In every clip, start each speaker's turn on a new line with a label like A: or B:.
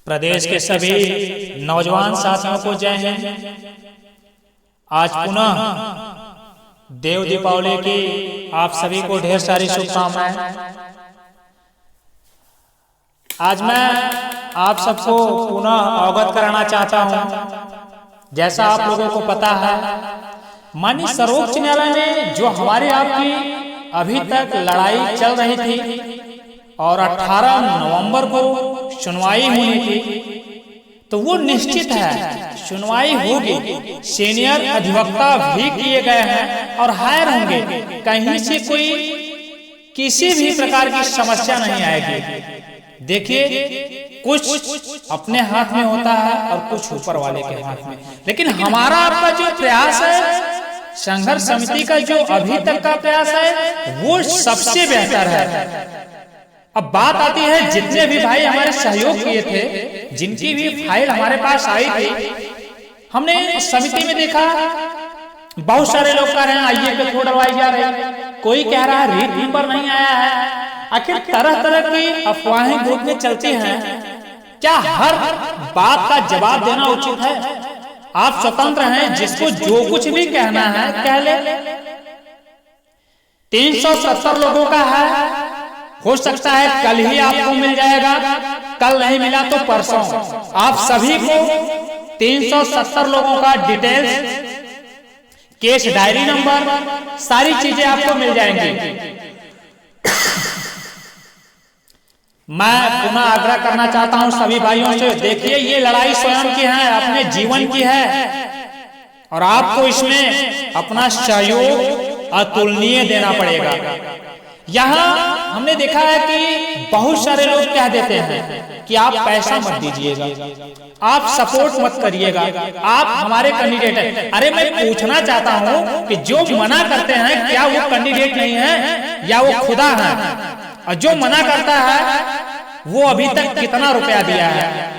A: प्रदेश के सभी नौजवान साथियों को जय हिंद। आज पुनः देव दीपावली की आप सभी को ढेर सारी शुभकामनाएं। आज मैं आप सबको पुनः अवगत कराना चाहता हूं। जैसा आप लोगों को पता है, माननीय सर्वोच्च न्यायालय में जो हमारी आपकी अभी तक लड़ाई चल रही थी और 18 नवंबर को सुनवाई होनी थी, तो वो निश्चित है सुनवाई होगी। सीनियर अधिवक्ता भी किए गए हैं और हायर होंगे। कहीं से कोई किसी भी प्रकार की समस्या नहीं आएगी। देखिए, कुछ अपने हाथ में होता है और कुछ ऊपर वाले के हाथ में। लेकिन हमारा आपका जो प्रयास है, संघर्ष समिति का जो अभी तक का प्रयास है, वो सबसे बेहतर है। अब बात आती है, जितने भी भाई हमारे सहयोग किए थे, जिनकी भी फाइल हमारे पास आई थी, हमने समिति में देखा बहुत सारे लोग कह रहे हैं आइए पे थोड़ा डलवाई जा रही है, कोई कह रहा है रीट नंबर नहीं आया है। आखिर तरह तरह की अफवाहें ग्रुप में चलती हैं। क्या हर बात का जवाब देना उचित है? आप स्वतंत्र हैं, जिसको जो कुछ भी कहना है कह ले। 370 लोगों का है, हो सकता है कल ही आपको मिल जाएगा, कल नहीं मिला तो परसों। आप सभी को 370 लोगों का डिटेल्स, केस डायरी नंबर, सारी चीजें आपको मिल जाएंगी। मैं पुनः आग्रह करना चाहता हूं सभी भाइयों से, देखिए ये लड़ाई स्वयं की है, अपने जीवन की है, और आपको इसमें अपना सहयोग अतुलनीय देना पड़ेगा। यहाँ हमने देखा है कि बहुत सारे लोग कह देते हैं कि आप पैसा मत दीजिएगा, आप सपोर्ट मत करिएगा, आप हमारे कैंडिडेट हैं। अरे मैं पूछना चाहता हूं कि जो मना करते हैं, क्या वो कैंडिडेट नहीं है या वो खुदा है? और जो मना करता है वो अभी तक कितना रुपया दिया है?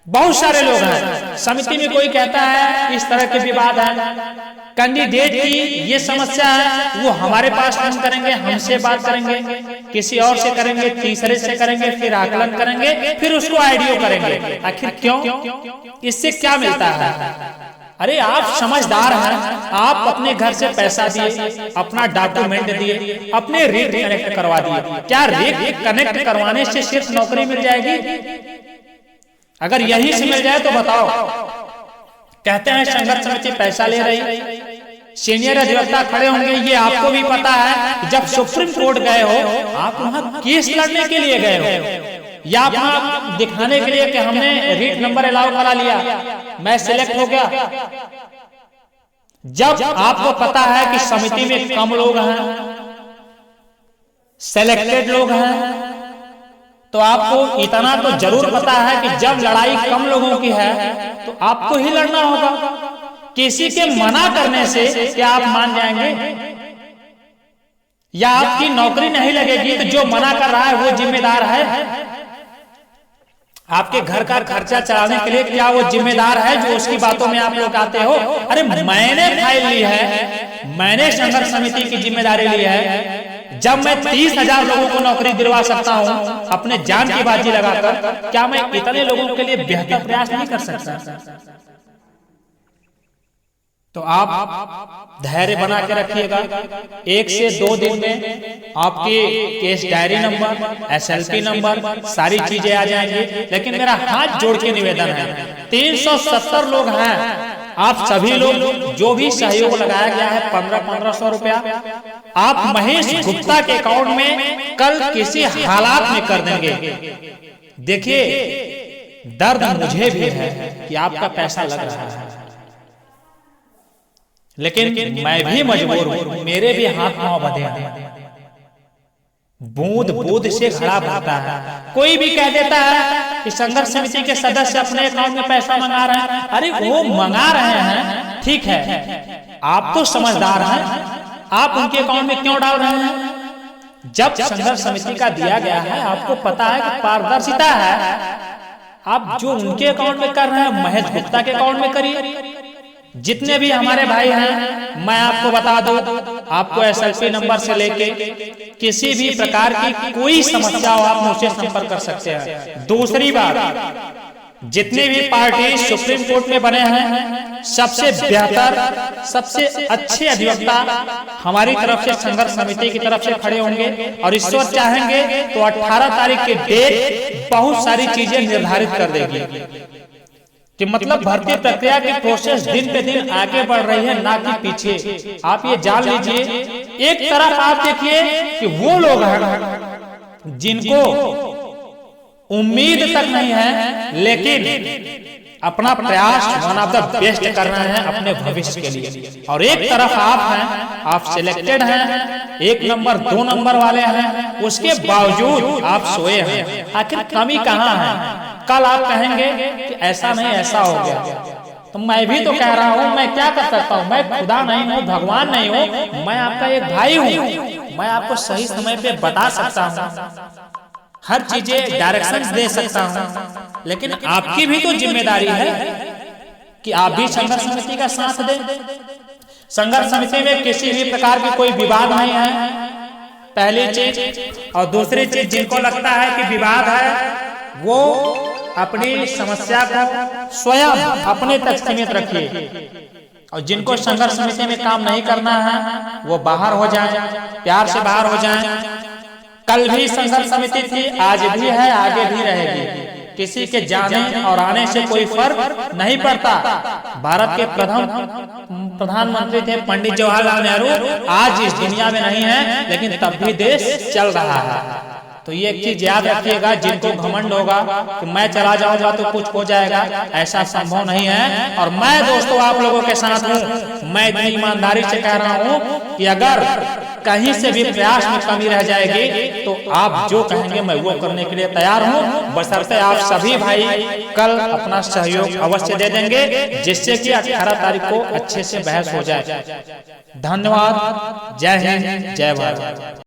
A: बहुत सारे लोग हैं। समिति में कोई कहता है इस तरह के विवाद है, कैंडिडेट की ये समस्या है, वो हमारे पास फोन करेंगे, हमसे बात करेंगे, किसी और से करेंगे, तीसरे से करेंगे, फिर आकलन करेंगे, फिर उसको आईडियो करेंगे। आखिर क्यों? इससे क्या मिलता है? अरे आप समझदार हैं, आप अपने घर से पैसा दिए, अपना डॉक्यूमेंट दिए, अपने रेट कनेक्ट करवा दिए। क्या रेट कनेक्ट करवाने से सिर्फ नौकरी मिल जाएगी? अगर यहीं से मिल जाए तो बताओ। कहते हैं संघर्ष समिति पैसा ले रही, सीनियर अधिवक्ता खड़े होंगे। ये आपको भी पता है, जब सुप्रीम कोर्ट गए हो, आप वहां केस लड़ने के लिए गए हो या अपना दिखाने के लिए कि हमने रीट नंबर अलाउ करा लिया, मैं सिलेक्ट हो गया। जब आपको पता है कि समिति में कम लोग हैं, सिलेक्टेड लोग हैं, तो आपको इतना तो जरूर पता है कि जब लड़ाई कम लोगों की है तो आपको ही लड़ना होगा। किसी के मना करने से क्या आप मान जाएंगे? या आपकी नौकरी नहीं लगेगी तो जो मना कर रहा है वो जिम्मेदार है? आपके घर का खर्चा चलाने के लिए क्या वो जिम्मेदार है जो उसकी बातों में आप लोग आते हो? अरे मैंने फाइल ली है, मैंने संघर्ष समिति की जिम्मेदारी ली है। जब मैं 30,000 लोगों को नौकरी दिलवा सकता हूं अपने जान की बाजी लगाकर, क्या मैं इतने लोगों के लिए बेहतर प्रयास नहीं कर सकता? तो आप धैर्य बना के रखिएगा। 1 से 2 दिन में आपके case diary number, SLP number, सारी चीजें आ जाएंगी। लेकिन मेरा हाथ जोड़ के निवेदन है, 370 लोग हैं, आप सभी लोग जो भी सहयोग लगाया गया है 1500 रुपया, आप महेश गुप्ता के अकाउंट में कल किसी हालात में कर देंगे। देखिए, दर्द मुझे भी है कि आपका पैसा लग रहा है, लेकिन मैं भी मजबूर हूं, मेरे भी हाथ पांव बंधे हैं। बूंद बूंद से घड़ा भरता है। कोई भी कह देता है कि संघर्ष समिति के सदस्य अपने अकाउंट में पैसा मंगा रहे हैं। अरे वो मंगा रहे हैं, ठीक है, आप तो समझदार हैं, आप उनके अकाउंट में क्यों डाल रहे हैं? जब संघर्ष समिति का दिया गया है, आपको पता है कि पारदर्शिता है, आप जो उनके अकाउंट में कर रहे हैं महेश गुप्ता के अकाउंट में करिए। जितने भी हमारे भाई हैं, मैं आपको बता दूं, आपको SLP नंबर से लेके किसी भी प्रकार की कोई समस्या हो आप मुझसे संपर्क कर सकते हैं। दूसरी बात, जितने भी पार्टी सुप्रीम कोर्ट में बने हैं, सबसे बेहतर सबसे अच्छे अधिवक्ता हमारी तरफ से संघर्ष समिति की तरफ से खड़े होंगे और ईश्वर चाहेंगे तो 18 तारीख की डेट बहुत सारी चीजें निर्धारित कर देगी कि मतलब भर्ती प्रक्रिया की प्रोसेस दिन पे दिन आगे बढ़ रही है, ना कि पीछे। आप ये जान लीजिए, एक तरफ आप देखिए कि वो लोग हैं जिनको उम्मीद तक नहीं है, लेकिन अपना प्रयास वन ऑफ द बेस्ट कर रहे हैं अपने भविष्य के लिए। और एक तरफ आप हैं, आप सिलेक्टेड हैं, 1 नंबर 2 नंबर वाले हैं, उसके बावजूद आप सोए हैं। आखिर कमी कहाँ है? कल आप कहेंगे कि ऐसा नहीं ऐसा हो गया, तो मैं भी तो कह रहा हूँ, मैं क्या कर सकता हूँ? मैं खुदा नहीं हूँ, भगवान नहीं हूँ, मैं आपका एक भाई हूँ। मैं आपको सही समय पे बता सकता हूँ, हर चीजें डायरेक्शंस दे सकता हूँ, लेकिन आपकी भी तो जिम्मेदारी है कि आप भी संघर्ष समिति का साथ दें। संघर्ष समिति में किसी भी प्रकार की कोई विवाद नहीं है, पहली चीज। और दूसरी चीज, जिनको लगता है कि विवाद है वो अपनी समस्या को स्वयं अपने तक सीमित रखिए, और जिनको संघर्ष समिति में काम नहीं करना है वो बाहर हो जाए, प्यार से बाहर हो जाए। कल भी संघर्ष समिति थी, आज भी है, आगे भी रहेगी। किसी के जाने और आने से कोई फर्क नहीं पड़ता। भारत के प्रधानमंत्री थे पंडित जवाहरलाल नेहरू, आज इस दुनिया में नहीं है, लेकिन तब भी देश चल रहा है। तो ये एक चीज याद रखिएगा, जिनको घमंड होगा कि मैं चला जाऊंगा तो कुछ हो जाएगा, ऐसा संभव नहीं है। और मैं दोस्तों आप लोगों के साथ हूँ। मैं इतनी ईमानदारी से कह रहा हूँ कि अगर कहीं से भी प्रयास में कमी रह जाएगी तो आप जो कहेंगे मैं वो करने के लिए तैयार हूँ, बशर्ते आप सभी भाई कल अपना सहयोग अवश्य दे देंगे, जिससे कि 18 तारीख को अच्छे से बहस हो जाए। धन्यवाद। जय हिंद, जय भारत।